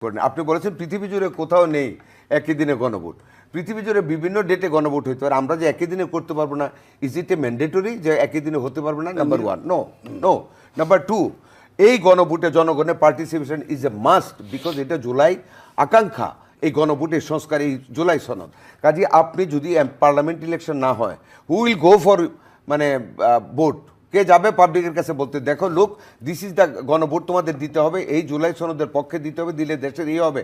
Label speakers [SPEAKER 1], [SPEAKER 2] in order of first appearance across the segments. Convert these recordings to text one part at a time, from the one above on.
[SPEAKER 1] করেন। আপনি বলেছেন পৃথিবী জুড়ে কোথাও নেই একই দিনে গণভোট। পৃথিবী জুড়ে বিভিন্ন ডেটে গণভোট হইতে পারে, আমরা যে একই দিনে করতে পারবো না, ইজ ইট এ ম্যান্ডেটরি যে একই দিনে হতে পারবে না? Number one, no no. Number two, এই গণভোটে জনগণের participation is a must, because এটা জুলাই আকাঙ্ক্ষা, এই গণভোটের সংস্কার, এই জুলাই সনদ। কাজে আপনি যদি পার্লামেন্ট ইলেকশন না হয়, হু উইল গো ফর মানে ভোট? কে যাবে পাবলিকের কাছে বলতে, দেখো লোক, দিস ইজ দ্য গণভোট তোমাদের দিতে হবে, এই জুলাই সনদের পক্ষে দিতে হবে, দিলে দেশের এই হবে।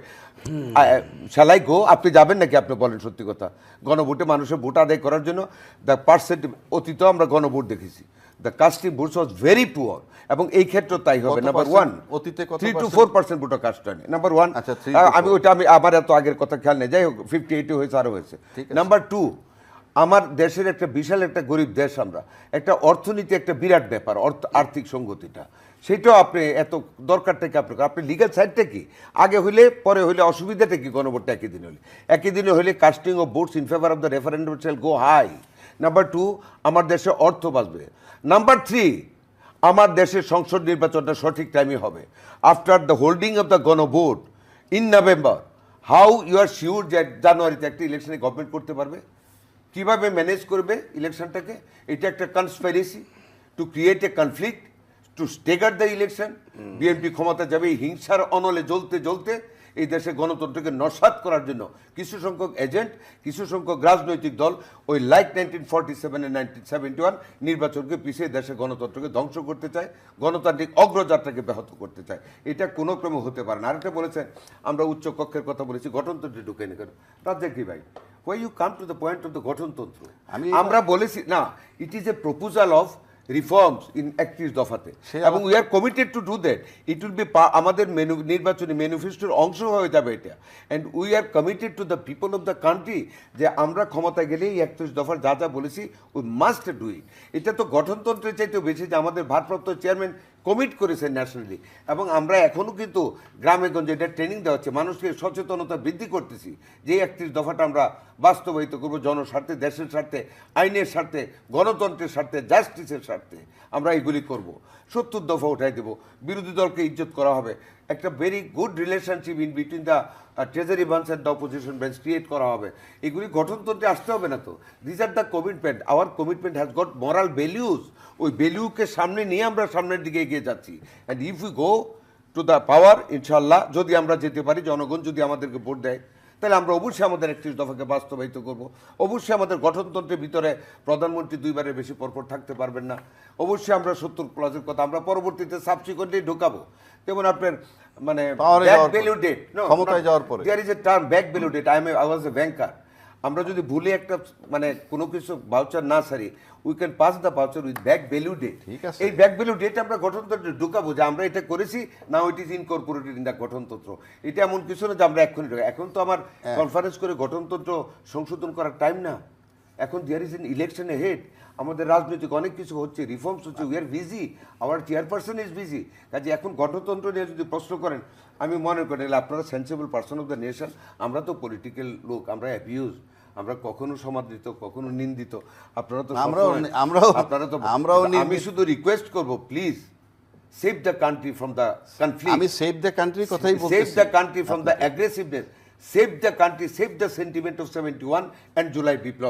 [SPEAKER 1] শালাই গো? আপনি যাবেন নাকি? আপনি বলেন সত্যি কথা। গণভোটে মানুষের ভোট আদায় করার জন্য দ্য পার্সেন্ট, অতীত আমরা গণভোট দেখেছি, the casting votes was very poor, এবং এই ক্ষেত্রে তাই হবে। নাম্বার ওয়ান,
[SPEAKER 2] অতীতে
[SPEAKER 1] 3 to 4% ভোটার কাস্ট হয়। নাম্বার ওয়ান,
[SPEAKER 2] আচ্ছা, 3 to 4
[SPEAKER 1] আমি ওইটা আমি আমার এত আগের কথা খেয়াল নেই, যাই হোক 58 হয়েছে, আরও হয়েছে। নাম্বার টু, আমার দেশের একটা বিশাল একটা গরিব দেশ, আমরা একটা অর্থনীতি একটা বিরাট ব্যাপার, আর্থিক সংগতিটা, সেটাও আপনি এত দরকারটা কি আপনার? আপনি লিগ্যাল সাইডটা কি? আগে হইলে পরে হইলে অসুবিধাটা কি? গণভোটটা একই দিন হলে, একই দিনে হলে casting of votes in favour of the referendum shall go high. Number two, আমার দেশে অর্থ বাঁচবে। নাম্বার থ্রি, আমার দেশের সংসদ নির্বাচনটা সঠিক টাইমে হবে। After the holding of the গণভোট in November, how you are sure যে জানুয়ারিতে একটা ইলেকশনে গভর্নমেন্ট করতে পারবে? কিভাবে ম্যানেজ করবে ইলেকশনটাকে? এটা একটা conspiracy to create a conflict, to stagger the election. BNP ক্ষমতা যাবে এই হিংসার অনলে জ্বলতে জ্বলতে, এই দেশে গণতন্ত্রকে নস্যাৎ করার জন্য কিছু সংখ্যক এজেন্ট, কিছু সংখ্যক রাজনৈতিক দল ওই লাইক 1947 এন্ড 1971 নির্বাচনকে পিছিয়ে দেশে গণতন্ত্রকে ধ্বংস করতে চায়, গণতান্ত্রিক অগ্রযাত্রাকে ব্যাহত করতে চায়। এটা কোনো ক্রমে হতে পারে না। আরেকটা বলেছেন, আমরা উচ্চ কক্ষের কথা বলেছি, গঠনতন্ত্রে ঢুকে নি কেন? রাজ্জাক কি ভাই, why you come to the point of the গঠনতন্ত্র? আমরা বলেছি না, it is a proposal of reforms in 31 দফাতে, এবং we are committed to do that. It will be আমাদের নির্বাচনী ম্যানিফেস্টোর অংশ হয়ে যাবে এটা, and we are committed to the people of the country, যে আমরা ক্ষমতায় গেলেই 31 দফার যা যা বলেছি উই মাস্ট ডু ইট। এটা তো গঠনতন্ত্রের চাইতেও বেশি, যে আমাদের ভারপ্রাপ্ত চেয়ারম্যান কমিট করেছেন ন্যাশনালি, এবং আমরা এখনও কিন্তু গ্রামে গঞ্জে এটা ট্রেনিং দেওয়া হচ্ছে, মানুষকে সচেতনতা বৃদ্ধি করতেছি, যে 31 দফাটা আমরা বাস্তবায়িত করবো জনস্বার্থে, দেশের স্বার্থে, আইনের স্বার্থে, গণতন্ত্রের স্বার্থে, জাস্টিসের স্বার্থে আমরা এগুলি করব। 70 দফা উঠাই দেবো, বিরোধী দলকে ইজ্জত করা হবে, একটা very good relationship in between the treasury branch and the opposition branch create করা হবে। এগুলি গঠনতন্ত্রে আসতে হবে না তো? This are the commitment, our commitment has got moral values. ওই ভ্যালিউকে সামনে নিয়ে আমরা সামনের দিকে এগিয়ে যাচ্ছি, and if you go to the power, ইনশাল্লাহ যদি আমরা যেতে পারি, জনগণ যদি আমাদেরকে ভোট দেয়, তাহলে আমরা অবশ্যই আমাদের 31 দফাকে বাস্তবায়িত করব। অবশ্যই আমাদের গঠনতন্ত্রের ভিতরে প্রধানমন্ত্রী 2 বারের বেশি পরপর থাকতে পারবেন না। অবশ্যই আমরা 70 ক্লজের কথা আমরা পরবর্তীতে সাবসিকুয়েন্টলি ঢোকাবো। যেমন আপনার মানে ব্যাক ভ্যালু ডেট,
[SPEAKER 2] ক্ষমতায় যাওয়ার পরে
[SPEAKER 1] there is a term back value date. I was a banker. আমরা যদি ভুলে একটা মানে কোনো কিছু ভাউচার না sorry, we can pass the voucher with back value date. এই ব্যাক ভ্যালু ডেট আমরা গঠনতন্ত্রে ঢুকাবো, যে আমরা এটা করেছি, now it is incorporated in the গঠনতন্ত্র। এটা এমন কিছু না যে আমরা এক্ষুনি ঢুকা। এখন তো আমার কনফারেন্স করে গঠনতন্ত্র সংশোধন করার টাইম না, এখন there is an election ahead. আমাদের রাজনৈতিক অনেক কিছু হচ্ছে, রিফর্মস হচ্ছে, we are busy, our chairperson is busy. কাজে এখন গঠনতন্ত্র নিয়ে যদি প্রশ্ন করেন, আমি মনে করি আপনারা sensible person of the nation, আমরা তো পলিটিক্যাল লোক, আমরা অ্যাবিউজ, আমরা কখনো সমাদৃত, কখনো নিন্দিত। আপনারা তো আমি শুধু রিকোয়েস্ট করবো, please save the country from the conflict.
[SPEAKER 2] আমি সেভ দ্য কান্ট্রি কথাই বলছি,
[SPEAKER 1] save the country from the aggressiveness, save the country, save the sentiment of 71 and July Biplab.